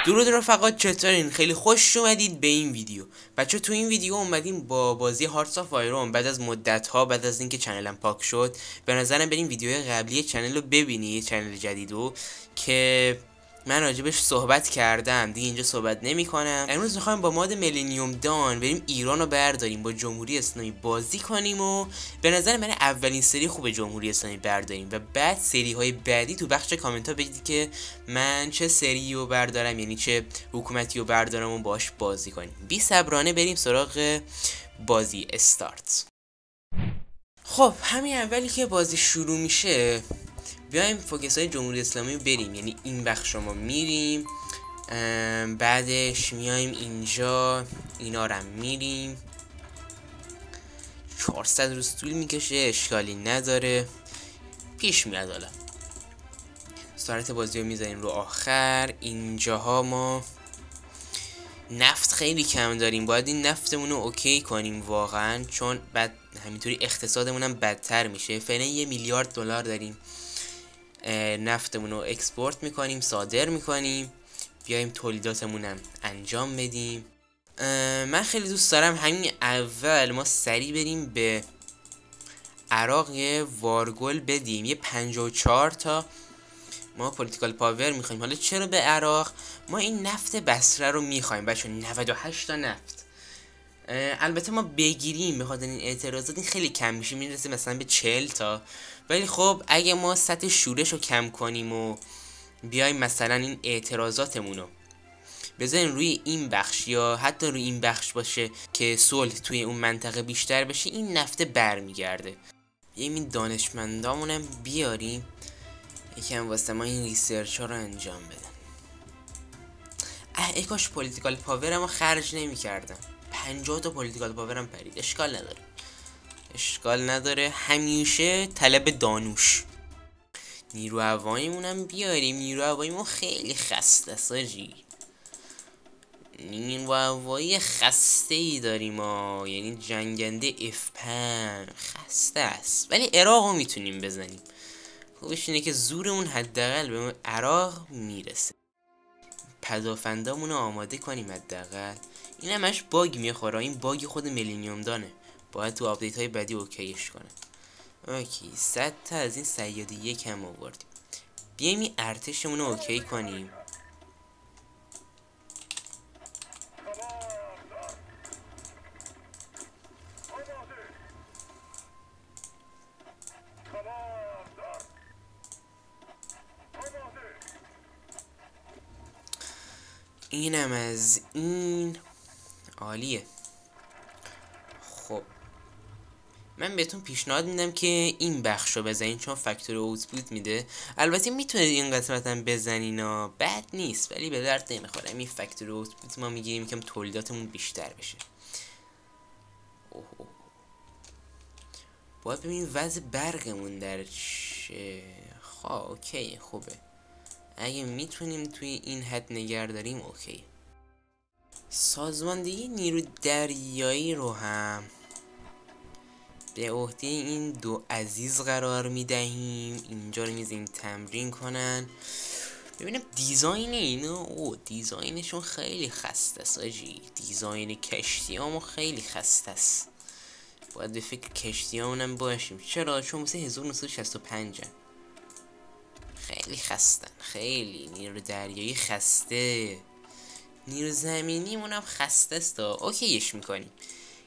درود رفقا، چطورین؟ خیلی خوش اومدید به این ویدیو. بچه تو این ویدیو اومدیم با بازی هارتس آف آیرون بعد از مدت ها، بعد از اینکه چنلم پاک شد. به نظرم بریم ویدیوی قبلی چنل رو ببینید، چنل جدیدو که من راجبش صحبت کردم، دیگه اینجا صحبت نمی کنم. امروز میخوایم با ماد میلینیوم دان بریم ایران رو برداریم، با جمهوری اسلامی بازی کنیم و به نظر من اولین سری خوب جمهوری اسلامی برداریم و بعد سری های بعدی تو بخش کامنت ها بگید که من چه سری رو بردارم، یعنی چه حکومتی رو بردارم و باش بازی کنیم. بی صبرانه بریم سراغ بازی استارت. خب همین اولی که بازی شروع میشه بیایم فوکس های جمهوری اسلامی بریم، یعنی این بخش ما میریم، بعدش میایم اینجا اینا رو میریم. 400 روز طول میکشه، اشکالی نداره، پیش میاد. حالا سرعت بازی رو میذاریم رو آخر. اینجاها ما نفت خیلی کم داریم، باید این نفتمون رو اوکی کنیم واقعا، چون بعد همینطوری اقتصادمون هم بدتر میشه. فعلا 1 میلیارد دلار داریم، نفتمون رو اکسپورت میکنیم، صادر میکنیم، بیایم تولیداتمون هم انجام بدیم. من خیلی دوست دارم همین اول ما سریع بریم به عراق یه وارگل بدیم، یه 54 تا ما پولیتیکال پاور میخوایم. حالا چرا به عراق؟ ما این نفت بصره رو میخوایم بچه، 98 تا نفت. البته ما بگیریم به خاطر این اعتراضات این خیلی کم میشه، میرسه مثلا به 40 تا، ولی خب اگه ما سطح شورش رو کم کنیم و بیایم مثلا این اعتراضاتمون رو بذاریم روی این بخش یا حتی روی این بخش باشه که صلح توی اون منطقه بیشتر بشه، این نفت برمیگرده. این دانشمندامونم بیاریم یکم واسه ما این ریسرچ ها رو انجام بدن. ای کاش پولیتیکال پاورم رو خرج نمی کردم. 50 تا پولیتیکال پاورم پرید. اشکال نداره، همیشه طلب دانوش. نیرو هواییمونم بیاریم. نیرو هواییمون خیلی خسته است آجی، نیرو هوایی خسته ای داریم ما، یعنی جنگنده F5 خسته است، ولی عراق رو میتونیم بزنیم. خوبش اینه که زورمون حداقل به عراق میرسه. پدافندامون رو آماده کنیم حداقل. این همش باگ میخوره، این باگ خود میلینیوم دانه، باید تو آپدیت های بعدی اوکیش کنه. اوکی 100 تا از این صیاد یک هم آوردیم. بیایم این ارتشمون رو اوکی کنیم. اینم از این عالیه. خب من بهتون پیشنهاد میدم که این بخش رو بزنین چون فاکتور اوتپوت میده. البته میتونید این قسمت هم بزنین ها، بد نیست، ولی به درد نمیخوره. این فاکتور اوتپوت ما میگیریم که تولیداتمون بیشتر بشه. باید ببینیم وضع برقمون در چه. خب اوکی خوبه، اگه میتونیم توی این حد نگه داریم اوکی. سازماندهی نیرو دریایی رو هم به عهده این دو عزیز قرار میدهیم. اینجا رو میذاریم تمرین کنن. ببینم دیزاین اینو، دیزاینشون خیلی خسته است آجی. دیزاین کشتیامو خیلی خسته است، باید به فکر کشتیامونم باشیم. چرا؟ چون مثل 1965 خیلی خستن، خیلی نیرو دریایی خسته. نیرو زمینیمون هم خسته است. اوکیش میکنیم،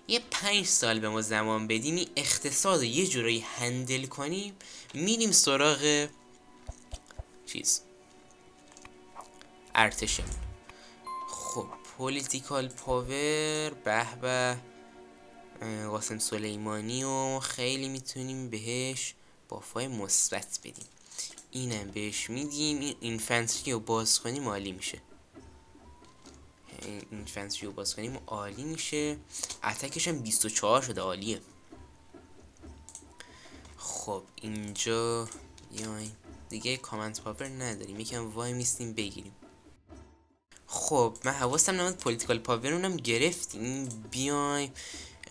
یه 5 سال به ما زمان بدیم، این اقتصاد رو یه جورایی هندل کنیم، میریم سراغ ارتشمون. خب پولیتیکال پاور، به به قاسم سلیمانی و خیلی میتونیم بهش بافای مثبت بدیم. اینم بهش میدیم. این اینفنتری رو باز کنیم عالی میشه. اینفنتری رو باز کنیم عالی میشه. اتکش هم 24 شده، عالیه. خب اینجا بیایم دیگه کامنت پاور نداریم، یکم وای میستیم بگیریم. خب من حواسم نمید پولیتیکال پاورونم گرفتیم. بیایم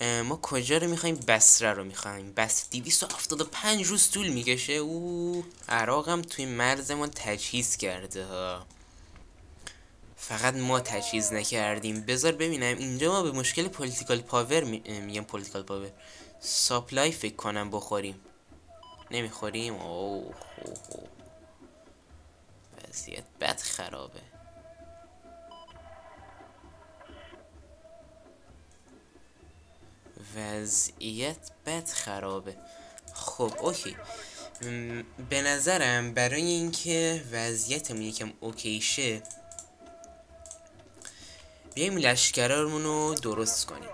ما کجا رو میخوایم؟ بصره رو میخوایم. بس 275 روز طول میکشه. عراق هم توی مرز ما تجهیز کرده ها. فقط ما تجهیز نکردیم. بذار ببینم اینجا ما به مشکل پولیتیکال پاور میگم پولیتیکال پاور ساپلای فکر کنم بخوریم. نمیخوریم. اوه وضعیت بد خرابه. وضعیت بد خرابه. خب اوکی، به نظرم برای اینکه وضعیتمون یکم اوکی شه بیایم لشکرارمون رو درست کنیم.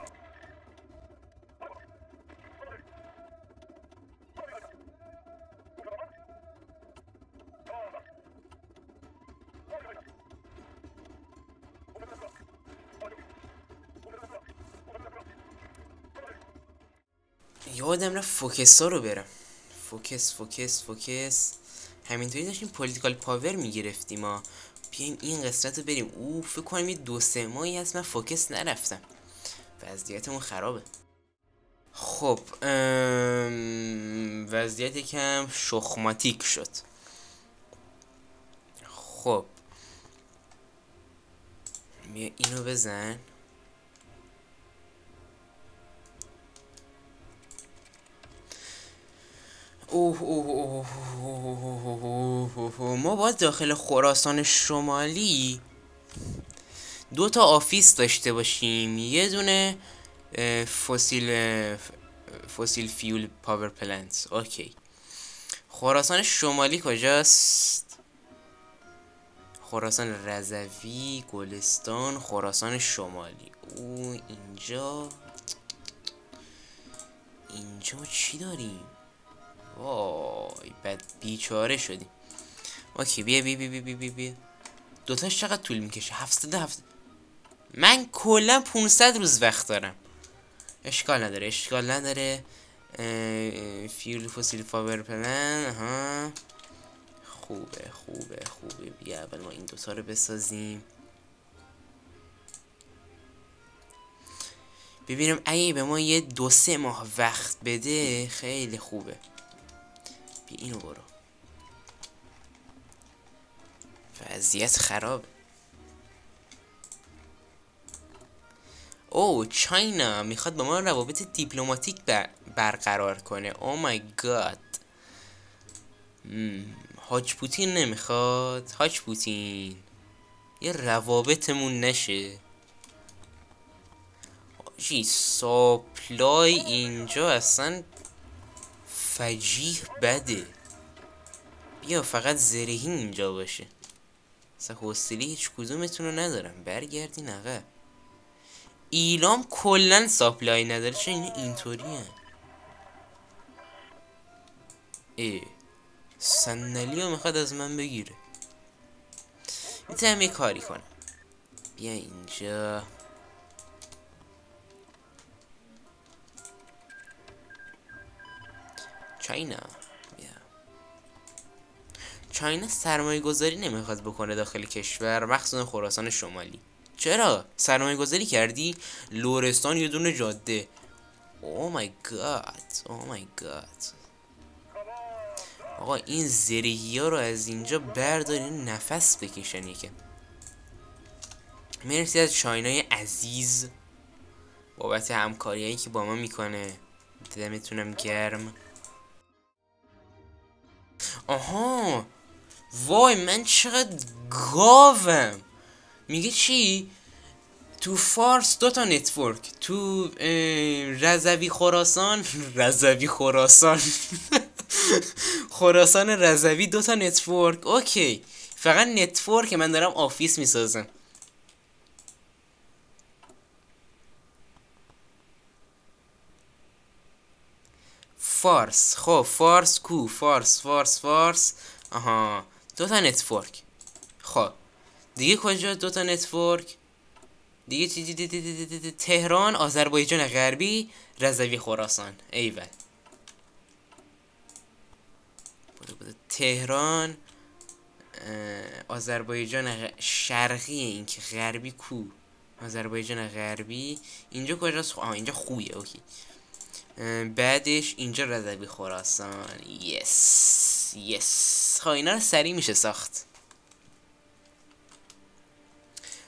یادم رفت فوکس ها رو برم. فوکس همینطوری داشتیم پولیتیکال پاور میگرفتیم ما. بیایم این قسمت رو بریم. فکر کنم یه 2-3 ماهی هست من فوکس نرفتم. وضعیتمون خرابه. خب وضعیت کم شخماتیک شد. خب بیا اینو بزن. ما باید داخل خراسان شمالی 2 تا آفیس داشته باشیم. یه دونه فسیل فیول پاور پلنت. اوکی، خراسان شمالی کجاست؟ خراسان رضوی، گلستان، خراسان شمالی. اینجا چی داریم؟ وای بد بیچاره شدیم. اوکی بیا 2 تاش چقدر طول میکشه؟ 7 من کلا 500 روز وقت دارم. اشکال نداره. فیول فسیل پاور پلن. خوبه. بیا اول ما این 2 تا رو بسازیم. ببینم اگه به ما یه 2-3 ماه وقت بده خیلی خوبه. بیا اینو برو. وضعیت خراب. چاینا میخواد با ما روابط دیپلماتیک برقرار کنه. او مای گاد. حاج پوتین نمیخواد. حاج پوتین یه روابطمون نشه. حاجی ساپلای اینجا اصلا فجیح بده. بیا فقط زرهی اینجا باشه. اصلا حوصله هیچ کدومتون رو ندارم. برگردین عقب. ایلام کلن ساپلای نداره. چه اینطوری هن؟ صندلی رو میخواد از من بگیره. میتونم یه کاری کنم. بیا اینجا. چاینا چاینا سرمایه گذاری نمیخواد بکنه داخل کشور، مخصوصا خراسان شمالی. چرا؟ سرمایه گذاری کردی؟ لرستان یه دونه جاده. او مای گاد. آقا این زرهی ها رو از اینجا بردارین نفس بکشن یکم. مرسی از چاینای عزیز بابت همکاریایی که با ما میکنه. دمتونم گرم. آها وای من چقدر گاوم. میگه چی؟ تو فارس 2 تا نتورک، تو رضوی خراسان خراسان رضوی 2 تا نتورک. اوکی فقط نتورک من دارم آفیس میسازم. فارس. خب فارس کو؟ فارس. آها 2 تا نتورک. خب دیگه کجا 2 تا نتورک دیگه؟ تهران، آذربایجان غربی، رضوی خراسان. ایول. تهران، آذربایجان شرقی. این که غربی کو؟ آذربایجان غربی. اینجا کجاست؟ اینجا خویه. اوکی بعدش اینجا رضوی خراسان. یس خب اینا رو سریع میشه ساخت.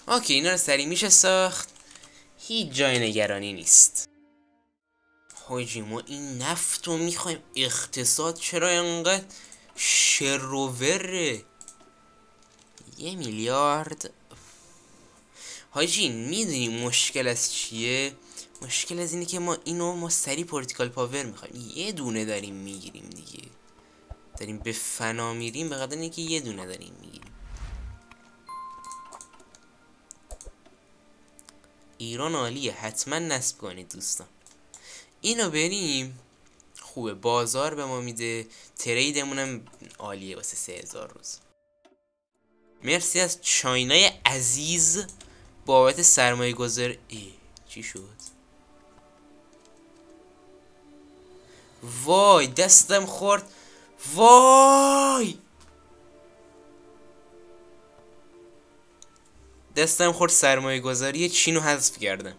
اوکی اینا رو سریع میشه ساخت، هیچ جای نگرانی نیست. حاجی ما این نفت رو میخوایم، اقتصاد چرا انقدر شروره؟ 1 میلیارد. حاجی میدونی مشکل از چیه؟ مشکل از اینه که ما سریع پورتیکال پاور میخوایم، یه دونه داریم میگیریم دیگه، داریم به فنا میریم به قدر اینکه یه دونه داریم میگیریم. ایران عالیه، حتما نصب کنید دوستان. اینو بریم خوبه، بازار به ما میده، تریدمونم عالیه واسه 3000 روز. مرسی از چاینای عزیز بابت سرمایه گذار. چی شد؟ وای دستم خورد، وای دستم خورد، سرمایه گذاری چینو حذف کردم.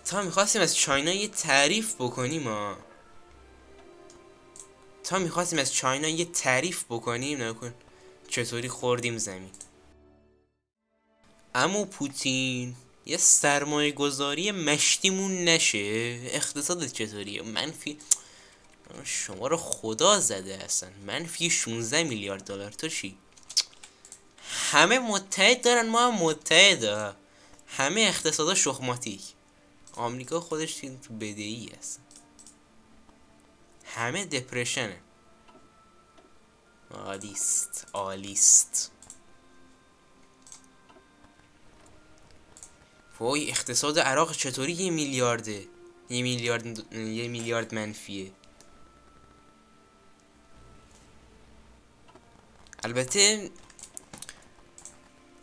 تا میخواستیم از چاینا یه تعریف بکنیم نکن چطوری خوردیم زمین. اما پوتین یه سرمایه گذاری مشتیمون نشه؟ اقتصادت چطوریه؟ منفی، شما رو خدا زده اصلا، منفی 16 میلیارد دلار. تو چی؟ همه متحد دارن، ما هم متحد، همه اقتصادا شخماتیک. آمریکا خودش تو بدهی هست، همه دپرشنه. آلیست. وای اقتصاد عراق چطوری 1 میلیارده؟ 1 میلیارد منفیه.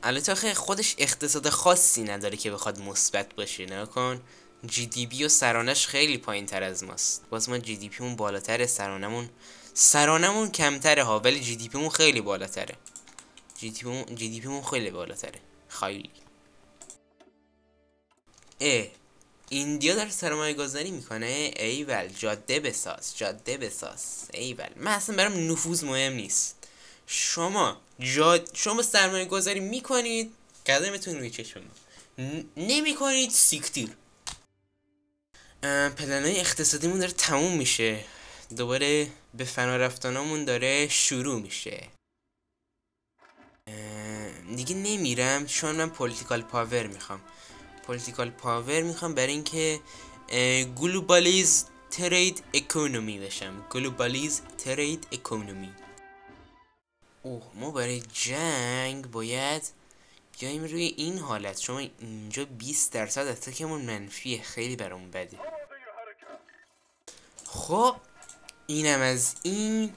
البته آخه خودش اقتصاد خاصی نداره که بخواد مثبت باشه. نکن جی دی پی و سرانش خیلی پایین تر از ماست، باز ما جی دی پی مون بالاتره، سرانمون کمتره ها، ولی جی دی پی مون خیلی بالاتره. جی دی پی مون خیلی بالاتره، خیلی. ایندیا داره سرمایه گذاری میکنه، ایول، جاده بساز، ایول. من اصلا برام نفوذ مهم نیست. شما سرمایه گذاری میکنید، قدمتون روی چشم نمیکنید، سیکتیر. پلنای اقتصادیمون داره تموم میشه، دوباره به فنا رفتنامون داره شروع میشه. دیگه نمیرم چون من پولیتیکال پاور میخوام برای اینکه گلوبالیز ترید اکونومی بشم. ما برای جنگ باید بیایم روی این حالت. شما اینجا 20% اتکمون منفیه، خیلی برامون بده. خب اینم از این،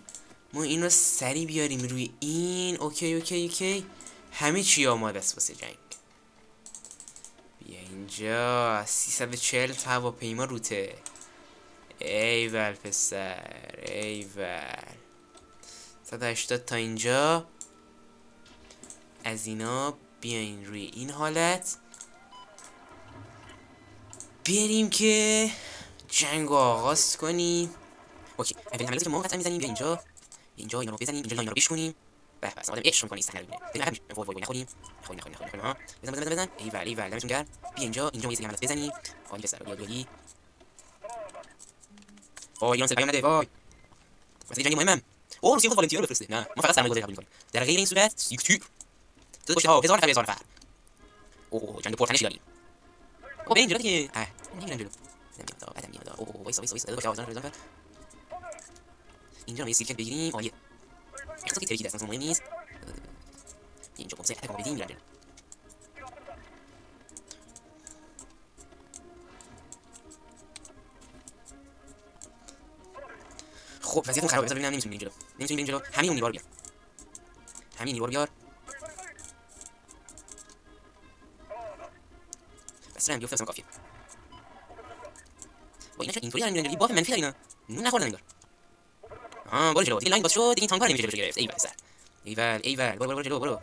ما اینو سریع بیاریم روی این. اوکی همه چی آماده است واسه جنگ. بیا اینجا 340 تا هواپیما روته. ایول پسر، ایول. 180 تا اینجا. از اینا بیاین روی این حالت، بریم که جنگ آغاز کنیم. اوکی اولین حملات که ما قطعا میزنیم. بیا اینجا اینا رو بزنیم، اینجا لاین رو بیش کنیم. به بس آدم عشق می‌کنه استنر می‌بینه. ببین وای نخوریم ها. بزن ایول دمتون گرم. بیا اینجا یه سری حملات بزنیم. عالی پسر، عالی. ایران پیام نده. وای واسه جنگ مهمم. روسیه خود والنتیر رو بفرسته. نه ما فقط سرمایه‌گذاری قبول می‌کنیم. در غیر این صورت سیکتور. تو پشت ها 1000 نفر. جنگ پرتنشی داریم. بریم اینجا دیگه. نمیرم جلو. نمیاد. وایسا. اینجا ما یه سیرکت بگیریم. عالیه. اقتصادی ترکید اصلا مهم نیست. اینجا کنسه تکو بدیم میرم جلو. خب وضعیتمون خرابه. بذار ببینم نمیتونیم بریم جلو. همین اون دیوار بیار. بس رنگ بیفته اصلا کافیه. با اینا چرا اینطوری دارن میرن جلو؟ باف منفی دارن اینا. نخوردن انگار. برو جلو. دیگه لاین باز شد، دیگه این تانکار نمیشه گرفت. ایول سر. ایول. برو جلو.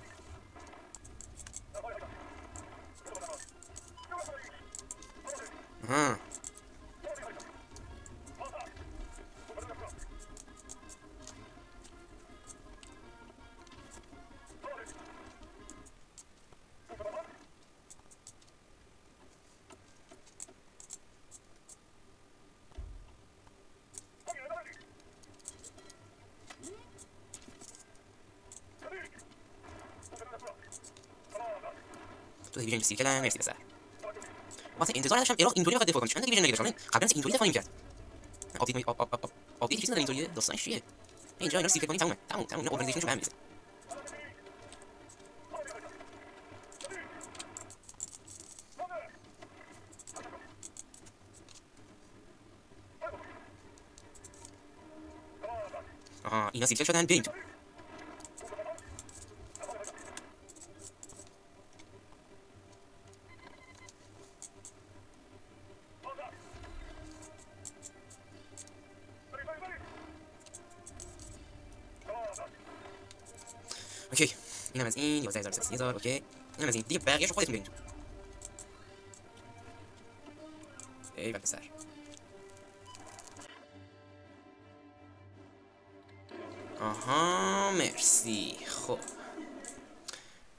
تو دیویژن سیرکل مرسی پسر. واسه انتظار داشتم عراق اینطوری فقط دفاع کنه. چند تا دیویژن نگرفتن قبلا اینطوری دفاع نمی‌کرد. آپدیت چیزی نداره اینطوریه. داستانش چیه؟ اینجا اینا سیرکل کنیم تمومه. تموم اینا اورگانایزیشنشون به هم می‌ریزه. آها اینا سیرکل شدن بریم تو. اوکی اینم از این 11000 اوکی اینم از این دیگه بقیه‌شو خودتون برین تو. ای پسر آها مرسی. خب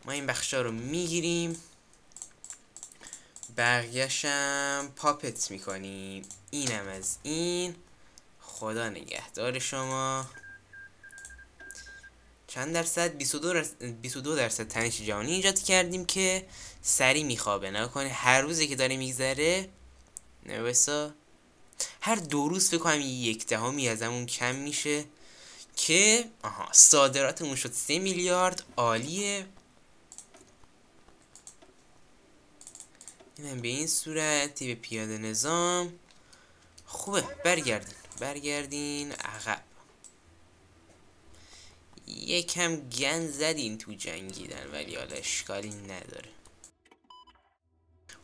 ما این بخشا رو میگیریم بقیه‌شم پاپت میکنیم. اینم از این. خدا نگهدار شما. چند درصد؟ 22 درصد تنش جهانی ایجاد کردیم که سری میخوابه. نکنه هر روزی که داره میگذره نوسا هر 2 روز فکر کنم 1/10 از همون کم میشه که آها صادراتمون شد 3 میلیارد. عالیه. اینم به این صورتی به پیاده نظام خوبه. برگردین عقب. یکم گند زدین تو جنگیدن ولی حالا اشکالی نداره.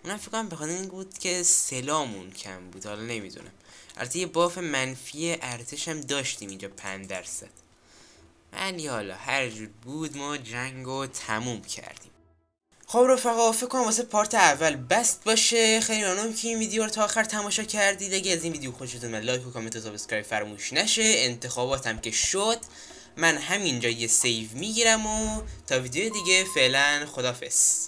اونم فکر کنم بخاطر این بود که سلامون کم بود. حالا نمیدونم. البته یه باف منفی ارتش هم داشتیم اینجا 5%. ولی حالا هر جور بود ما جنگو تموم کردیم. خب رفقا فکر کنم واسه پارت اول بست باشه. خیلی ممنونم که این ویدیو رو تا آخر تماشا کردید. اگه از این ویدیو خوشتون اومد لایک و کامنت و سابسکرایب فراموش نشه. انتخاباتم که شد من همینجا یه سیو میگیرم و تا ویدیو دیگه فعلا خدافظ.